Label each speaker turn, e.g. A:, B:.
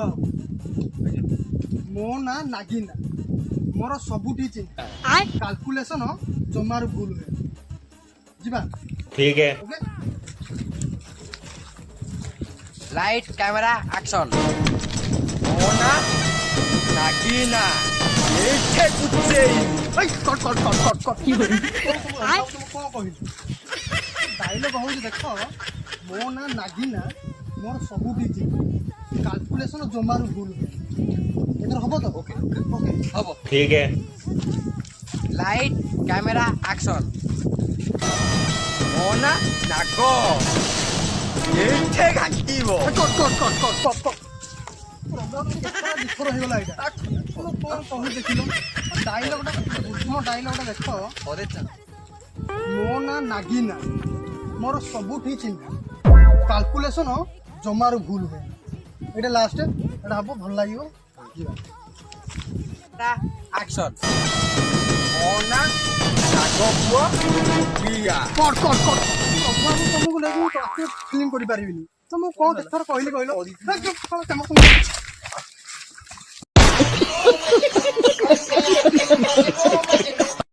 A: कुआ मो ना नागिना मोर सबुठी चिंता कैलकुलेशन जमार भूल हुए जीवा
B: ठीक है।
A: Okay
C: light camera action. मोना नागिना एठे कुछे
A: कट की हो कौन कहिल डायलॉग हो देख मो ना नागिना मोर सबुठी चिंता कैलकुलेशन जमार भूल हुए इधर हबो तो ओके ओके
C: हबो।
B: ठीक है।
C: Light camera action. मोना नागो एठे घांटीबो
A: कट दिखर हो गला एटा कौन कहि देखिलो डायलॉगटा बुझमो डायलॉगटा देख
C: ओरे चा
A: मो ना नागिना मोर सबुठी चिंता कैलकुलेशन जमार भूल हुए एटा लास्ट एटा हबो भल लागियो
C: ता एक्शन। मोना नागो पुओ बिया
A: कट तुमको लेकिन तो फिल्म करि पारिबिनी तुम कोन थर कहली कहलो